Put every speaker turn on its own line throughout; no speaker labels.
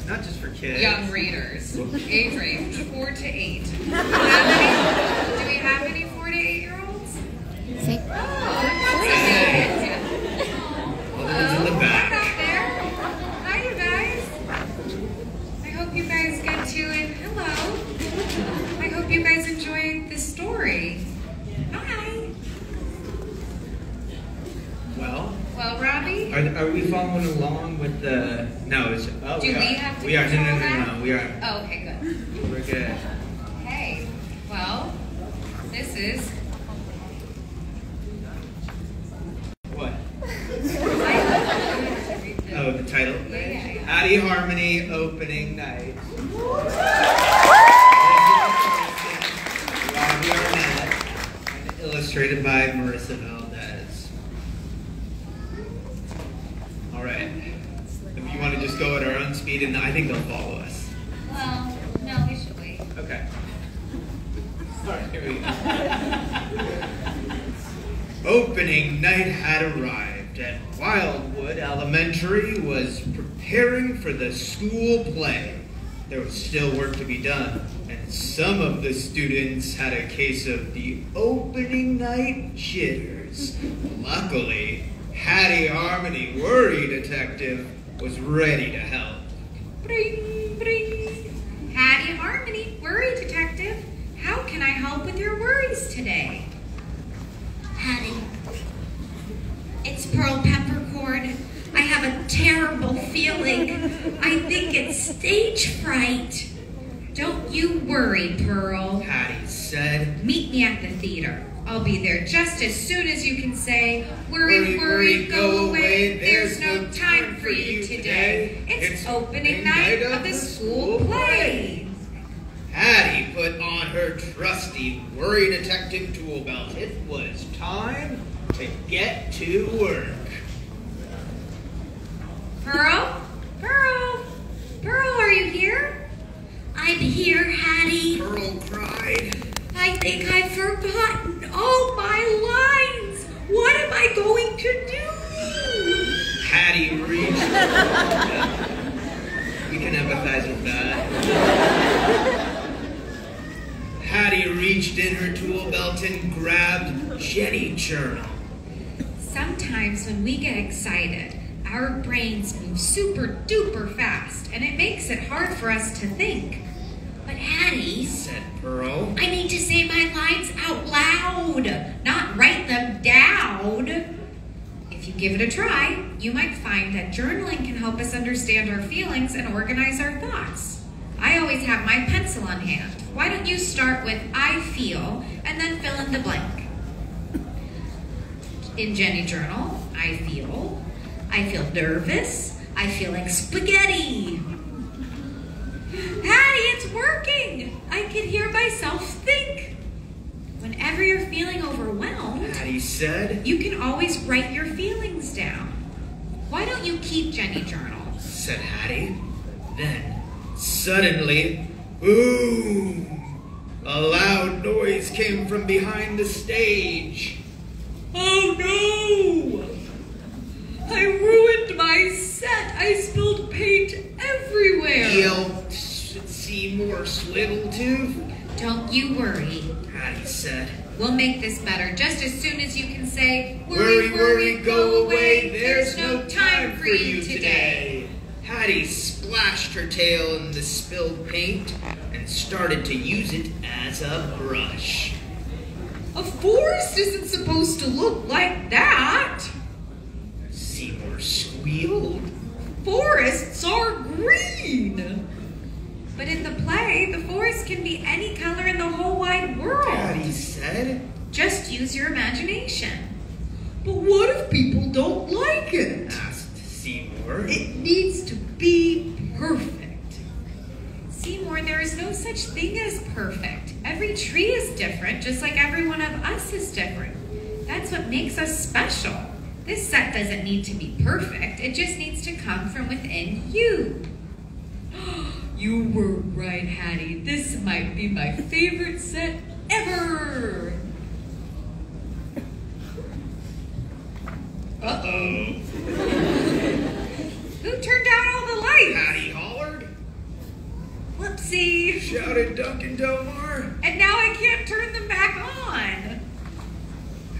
not just for kids.
Young readers, age range 4 to 8. Do we have any 4 to 8-year-olds?
6.
Oh, that's a
Others in the back.
Out there. Hi, you guys. I hope you guys get to it. Hello. I hope you guys enjoyed this story. Hi.
Well,
Robbie?
are we following along with the... No, it's... Oh,
Do we have to
We are.
control
No,
that?
we are.
Oh, okay, good.
We're good.
Okay. Well, this is...
What?
Yeah.
Oh, the title?
Yeah.
Hattie Harmony opening night. Robbie Arnett, and illustrated by Marissa Valdez. All right. If you want to just go at our own speed, and I think they'll follow us.
Well, no, we should wait.
Okay. All right, here we go. Opening night had arrived, and Wildwood Elementary was preparing for the school play. There was still work to be done, and some of the students had a case of the opening night jitters. Luckily, Hattie Harmony, worry detective, was ready to help.
Bring, bring. Hattie Harmony, worry detective. How can I help with your worries today?
Hattie, it's Pearl Peppercorn. I have a terrible feeling. I think it's stage fright.
Don't you worry, Pearl.
Hattie said.
Meet me at the theater. I'll be there just as soon as you can say, worry, worry, go away. There's no time for you today. It's opening night of the school play.
Hattie put on her trusty worry detective tool belt. It was time to get to work.
Pearl? Pearl? Pearl, are you here?
I'm here, Hattie.
Pearl cried.
I think I've forgotten all my lines. What am I going to do?
Hattie reached. We can empathize with that. Hattie reached in her tool belt and grabbed Jenny Journal.
Sometimes when we get excited, our brains move super duper fast, and it makes it hard for us to think.
But Hattie,
Said Pearl.
I need to say my lines out loud, not write them down.
If you give it a try, you might find that journaling can help us understand our feelings and organize our thoughts. I always have my pencil on hand. Why don't you start with I feel and then fill in the blank? In Jenny Journal, I feel nervous. I feel like spaghetti. Hattie, it's working. I can hear myself think. Whenever you're feeling overwhelmed,
Hattie said.
you can always write your feelings down. Why don't you keep Jenny Journal?
Said Hattie. Then, suddenly, boom! A loud noise came from behind the stage.
Oh no! I ruined my set. I spilled paint everywhere.
Yelled Seymour Swiggletooth.
Don't you worry.
Hattie said.
We'll make this better just as soon as you can say,
Worry, worry, go away. There's no time for you today. Hattie splashed her tail in the spilled paint and started to use it as a brush.
A forest isn't supposed to look like that.
Seymour squealed.
Forests are green. But in the play, the forest can be any color in the whole wide world.
Hattie said.
Just use your imagination.
But what if people don't like it?
Asked Seymour.
It needs to be perfect.
Seymour, there is no such thing as perfect. Every tree is different, just like every one of us is different. That's what makes us special. This set doesn't need to be perfect. It just needs to come from within you.
You were right, Hattie. This might be my favorite set ever.
Uh-oh.
Who turned out all the lights?
Hattie hollered.
Whoopsie!
shouted Duncan Delmar.
And now I can't turn them back on.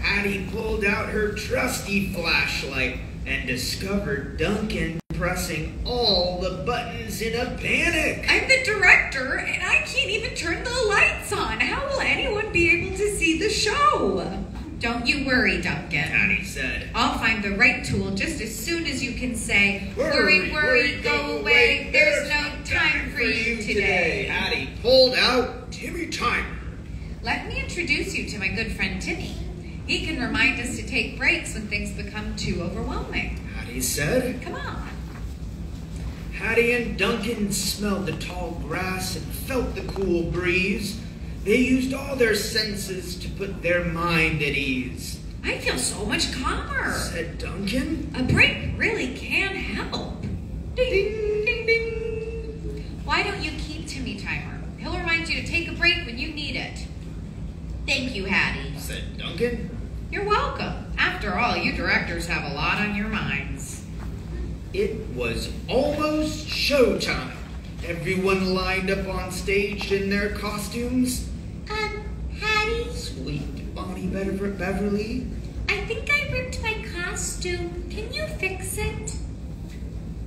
Hattie pulled out her trusty flashlight and discovered Duncan pressing all the buttons in a panic.
I'm the director, and I can't even turn the lights on. How will anyone be able to see the show? Don't you worry, Duncan,
Hattie said.
I'll find the right tool just as soon as you can say,
Worry,
worry, go away. There's no time for you today.
Hattie pulled out Timmy Timer.
Let me introduce you to my good friend Timmy. He can remind us to take breaks when things become too overwhelming.
Hattie said.
Come on.
Hattie and Duncan smelled the tall grass and felt the cool breeze. They used all their senses to put their mind at ease.
I feel so much calmer,
said Duncan.
A break really can help. Ding, ding, ding. Why don't you keep Timmy Timer? He'll remind you to take a break when you need it. Thank you, Hattie,
said Duncan.
You're welcome. After all, you directors have a lot on your minds.
It was almost showtime. Everyone lined up on stage in their costumes.
Hattie?
Squeaked Bonnie Beverly.
I think I ripped my costume. Can you fix it?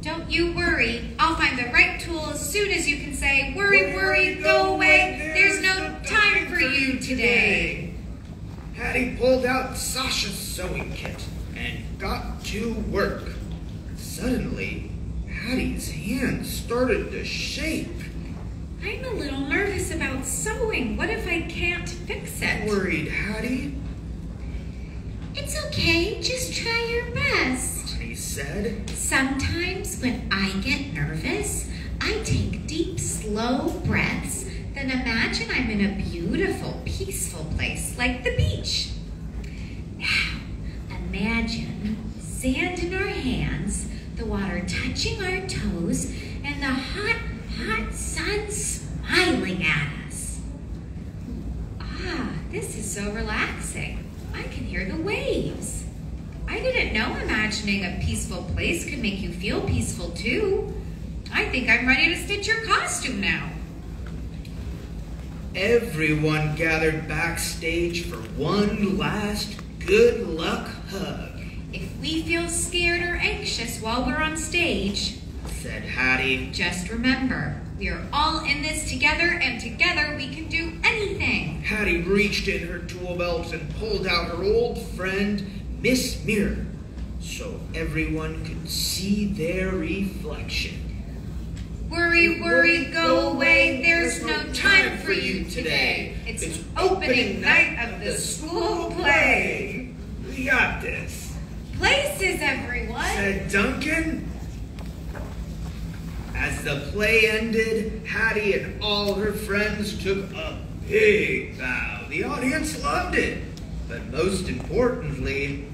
Don't you worry. I'll find the right tool as soon as you can say, worry, go away. There's no time for you today.
Hattie pulled out Sasha's sewing kit and got to work. Suddenly, Hattie's hands started to shake.
I'm a little nervous about sewing. What if I can't fix it?
Worried Hattie.
It's okay. Just try your best,
He said.
Sometimes when I get nervous, I take deep, slow breaths. Then imagine I'm in a beautiful, peaceful place like the beach. Now, imagine sand in our hands, the water touching our toes, and the hot, hot sun smiling at us. Ah, this is so relaxing. I can hear the waves. I didn't know imagining a peaceful place could make you feel peaceful too. I think I'm ready to stitch your costume now.
Everyone gathered backstage for one last good luck hug.
If we feel scared or anxious while we're on stage,
said Hattie,
just remember, we are all in this together, and together we can do anything.
Hattie reached in her tool belt and pulled out her old friend, Miss Mirror, so everyone could see their reflection.
Worry, go away. There's no time for you today. It's opening night of the school play.
We got this.
Places, everyone,
said Duncan. As the play ended, Hattie and all her friends took a big bow. The audience loved it. But most importantly,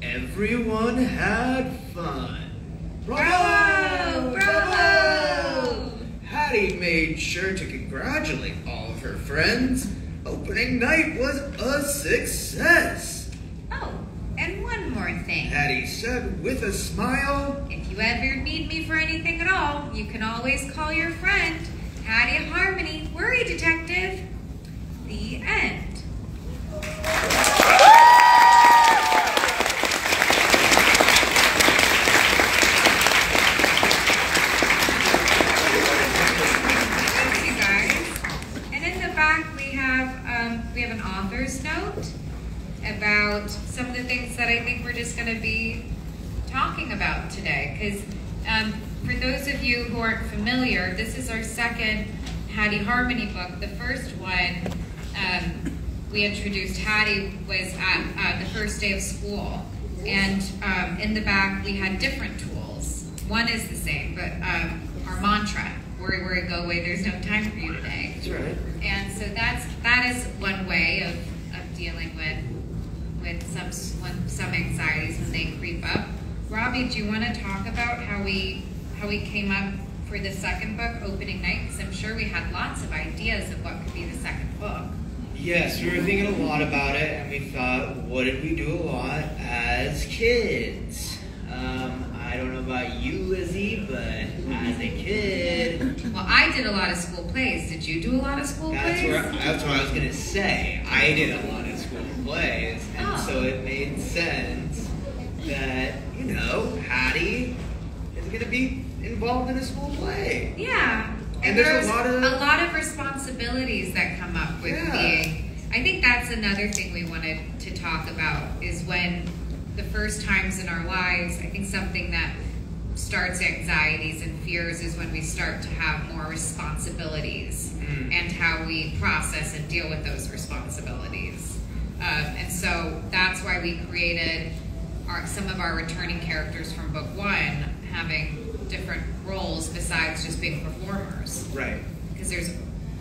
everyone had fun.
Bravo! Bravo!
Hattie made sure to congratulate all of her friends. Opening night was a success.
Oh, and one more thing.
Hattie said with a smile.
If you ever need me for anything at all, you can always call your friend, Hattie Harmony, Worry Detective. The end. Thanks, you guys. And in the back we have an author's note about some of the things that I think we're just going to be talking about today. Because for those of you who aren't familiar, this is our second Hattie Harmony book. The first one we introduced Hattie was at the first day of school. And in the back we had different tools. One is the same, but our mantra, worry, go away, there's no time for you today.
That's right.
And so that is one way of dealing with some anxieties when they creep up. Robbie, do you want to talk about how we came up for the second book, opening night? Because I'm sure we had lots of ideas of what could be the second book.
Yes, we were thinking a lot about it, and we thought, what did we do a lot as kids? I don't know about you, Lizzie, but as a kid...
Well, I did a lot of school plays. Did you do a lot of school
That's
plays?
what I was gonna say. I did a lot of school plays, and so it made sense that, you know, Hattie is gonna be involved in a school play.
Yeah.
And there's a lot of
responsibilities that come up with
Yeah.
being. I think that's another thing we wanted to talk about is when the first times in our lives, I think something that starts anxieties and fears is when we start to have more responsibilities and how we process and deal with those responsibilities. And so that's why we created some of our returning characters from book one having different roles besides just being performers.
Right.
Because there's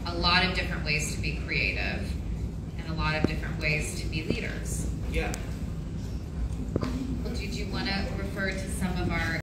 a lot of different ways to be creative and a lot of different ways to be leaders.
Yeah.
Did you want to refer to some of our